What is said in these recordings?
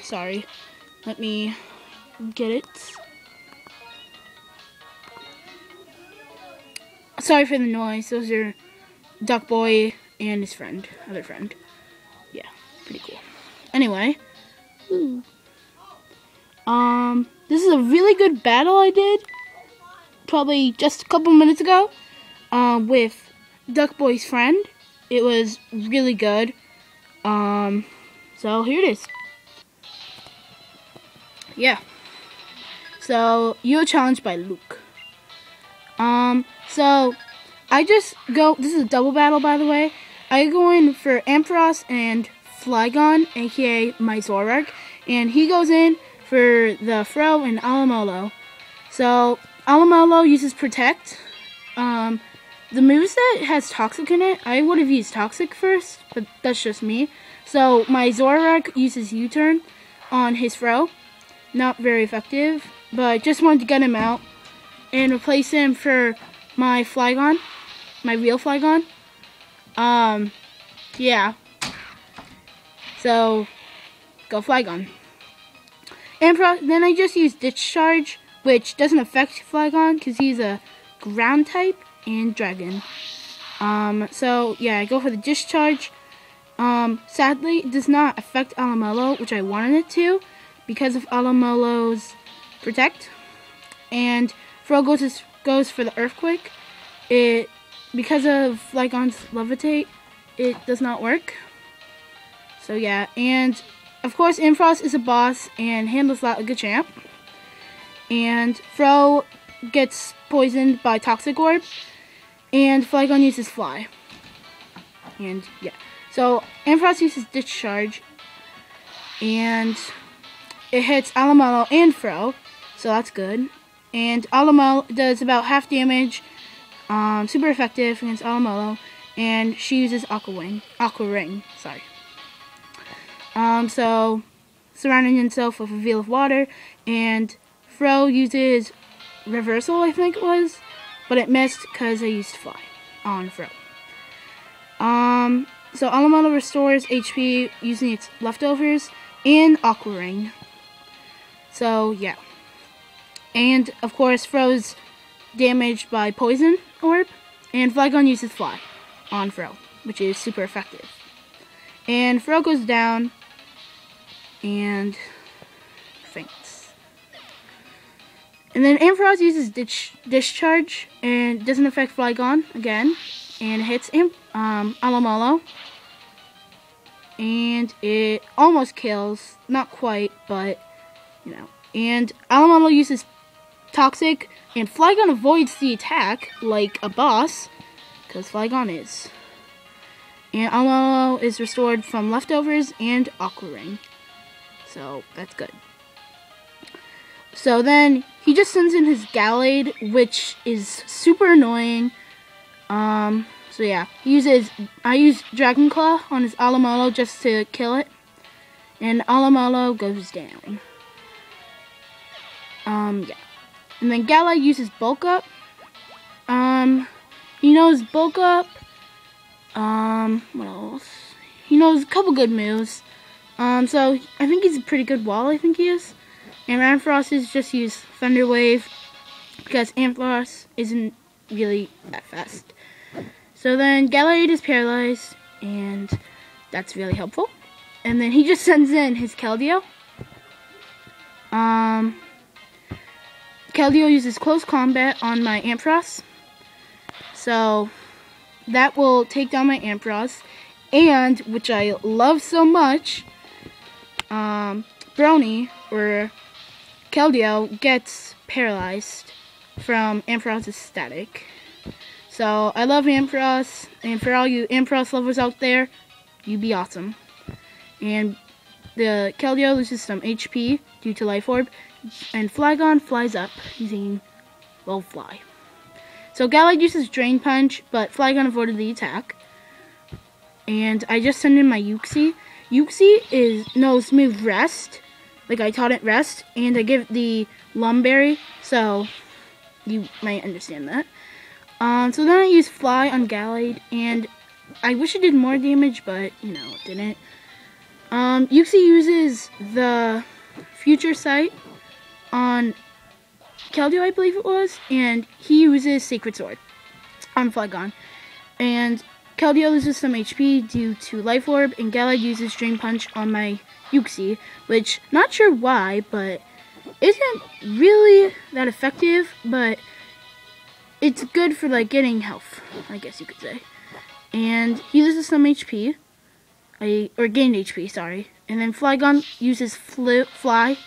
Sorry. Let me get it. Sorry for the noise. Those are Duckboy and his friend, other friend. Yeah, pretty cool. Anyway, this is a really good battle I did probably just a couple minutes ago with Duckboy's friend. It was really good. So here it is. Yeah. So you're challenged by Luke. So I just go. This is a double battle, by the way. I go in for Ampharos and Flygon, aka my Zorark, and he goes in for the Fro and Alamolo. So Alamolo uses Protect. The moveset has Toxic in it. I would have used Toxic first, but that's just me. So my Zorark uses U-Turn on his Fro. Not very effective, but just wanted to get him out and replace him for my Flygon, my real Flygon. Yeah. So, go Flygon. And then I just use Discharge, which doesn't affect Flygon because he's a ground type and dragon. So yeah, I go for the Discharge. Sadly, it does not affect Alamolo, which I wanted it to, because of Alamolo's Protect. And Fro goes for the Earthquake. Because of Flygon's Levitate, it does not work. So yeah, and of course Ampharos is a boss and handles that like a champ. And Fro gets poisoned by Toxic Orb, and Flygon uses Fly. And yeah, so Ampharos uses Discharge, and it hits Alamolo and Fro, so that's good. And Alamolo does about half damage, super effective against Alamolo, and she uses Aqua Ring, sorry. So surrounding himself with a veil of water, and Fro uses Reversal, I think it was, but it missed because I used Fly on Fro. So Alamolo restores HP using its leftovers and Aqua Ring. So yeah. And of course Fro's damaged by Poison Orb, and Flygon uses Fly on Fro, which is super effective. And Fro goes down and faints. And then Ampharos uses Discharge, and doesn't affect Flygon again, and hits Alamolo. And it almost kills, not quite, but you know. And Alamolo uses Toxic, and Flygon avoids the attack like a boss, because Flygon is. And Alamolo is restored from leftovers and Aqua Ring. So that's good. So then he just sends in his Gallade, which is super annoying. So yeah, I use Dragon Claw on his Alamolo just to kill it, and Alamolo goes down. Yeah, and then Gallade uses Bulk Up. He knows Bulk Up. What else? He knows a couple good moves. So I think he's a pretty good wall. I think he is. And Ampharos is just use Thunder Wave because Ampharos isn't really that fast. So then Gallade is paralyzed, and that's really helpful. And then he just sends in his Keldeo. Keldeo uses Close Combat on my Ampharos. So that will take down my Ampharos. And, which I love so much, Brony, or Keldeo, gets paralyzed from Ampharos' static. So I love Ampharos, and for all you Ampharos lovers out there, you be awesome. And the Keldeo loses some HP due to Life Orb, and Flygon flies up using, well, Fly. So Gallade uses Drain Punch, but Flygon avoided the attack. And I just send in my Uxie. Uxie knows move Rest, like I taught it Rest, and I give it the Lumberry, so you might understand that. So then I use Fly on Gallade, and I wish it did more damage, but, you know, it didn't. Yuxi uses the future sight on Keldeo, I believe it was, and he uses Sacred Sword on Flygon. And Keldeo loses some HP due to Life Orb, and Gallade uses Drain Punch on my Yuxi, which, not sure why, but isn't really that effective, but it's good for, like, getting health, I guess you could say. And he loses some HP, or gained HP, sorry. And then Flygon uses Fly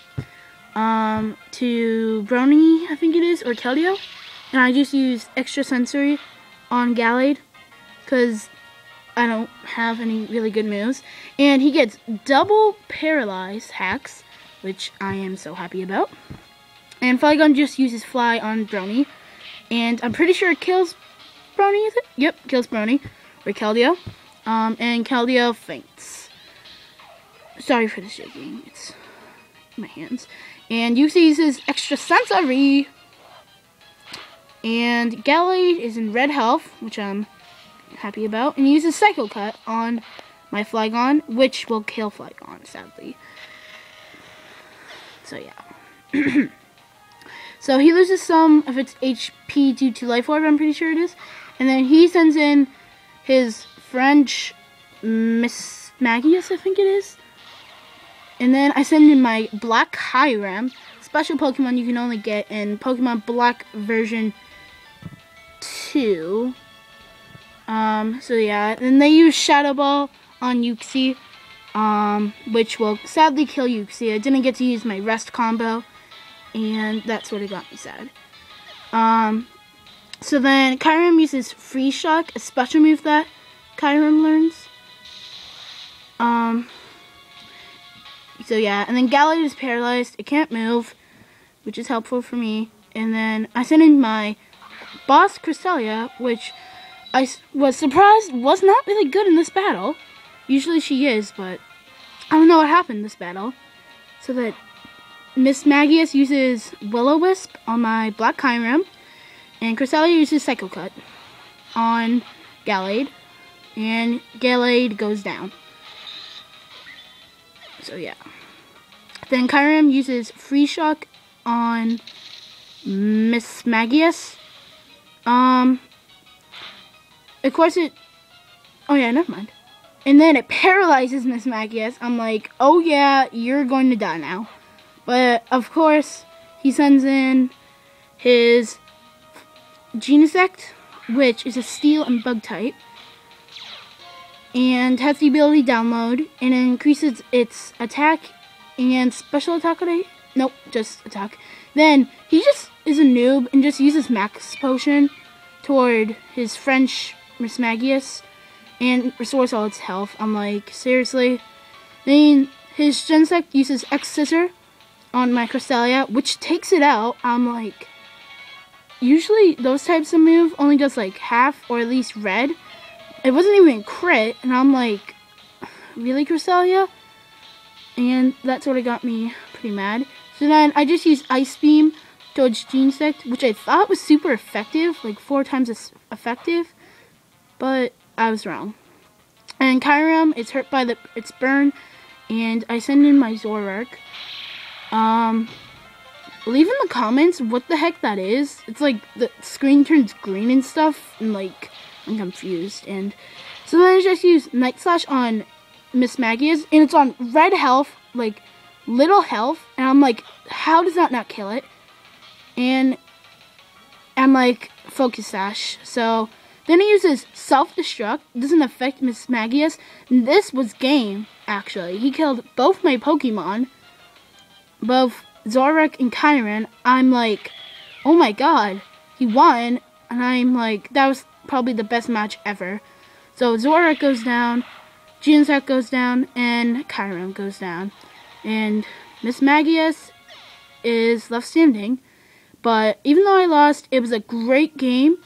to Brony, I think it is, or Keldeo. And I just use Extra Sensory on Gallade, because I don't have any really good moves. And he gets double Paralyze hacks, which I am so happy about. And Flygon just uses Fly on Brony. And I'm pretty sure it kills Brony, is it? Yep, kills Brony, or Keldeo. And Keldeo faints. Sorry for the shaking, it's my hands. And Yuxi uses Extra Sensory. And Gallade is in red health, which I'm happy about. And he uses Psycho Cut on my Flygon, which will kill Flygon, sadly. So yeah. So he loses some of its HP due to Life Orb, I'm pretty sure it is. And then he sends in his French Miss Magius, I think it is. And then I send in my Black Hyram, special Pokemon you can only get in Pokemon Black version 2. So yeah, and they use Shadow Ball on Yuxi, which will sadly kill Yuxi. I didn't get to use my Rest combo, and that's what got me sad. So then Kyurem uses Freeze Shock, a special move that Kyurem learns. So yeah, and then Gallade is paralyzed. It can't move, which is helpful for me. And then I sent in my boss Cresselia, which I was surprised was not really good in this battle. Usually she is, but I don't know what happened this battle. So that Miss Magius uses Will-O-Wisp on my Black Kyurem, and Cresselia uses Psycho Cut on Gallade, and Gallade goes down. So yeah. Then Kyurem uses Freeze Shock on Miss Magius. Of course it... Oh yeah, never mind. And then it paralyzes Miss Magius. I'm like, oh yeah, you're going to die now. But, of course, he sends in his Genesect, which is a Steel and Bug type. And has the ability download, and it increases its attack and special attack today. Nope, just attack. Then he just is a noob and just uses Max Potion toward his French Miss Magius and restores all its health. I'm like, seriously? Then his Genesect uses X Scissor on my Cresselia, which takes it out. I'm like, usually those types of move only does like half or at least red. It wasn't even crit, and I'm like, really, Cresselia? And that sort of got me pretty mad. So then I just used Ice Beam towards Genesect, which I thought was super effective, like 4 times as effective, but I was wrong. And Kyurem is hurt by its burn, and I send in my Zoroark. Leave in the comments what the heck that is. It's like the screen turns green and stuff, and like, I'm confused. And so then I just use Night Slash on Miss Magius, and it's on red health, like little health, and I'm like, how does that not kill it? And I'm like, Focus Sash. So then he uses Self-Destruct. Doesn't affect Miss Magius. And this was game, actually. He killed both my Pokemon, both Zoroark and Kyurem. I'm like, oh my god, he won. And I'm like, that was probably the best match ever. So Zoroark goes down, Genesect goes down, and Kyurem goes down. And Miss Magius is left standing. But even though I lost, it was a great game.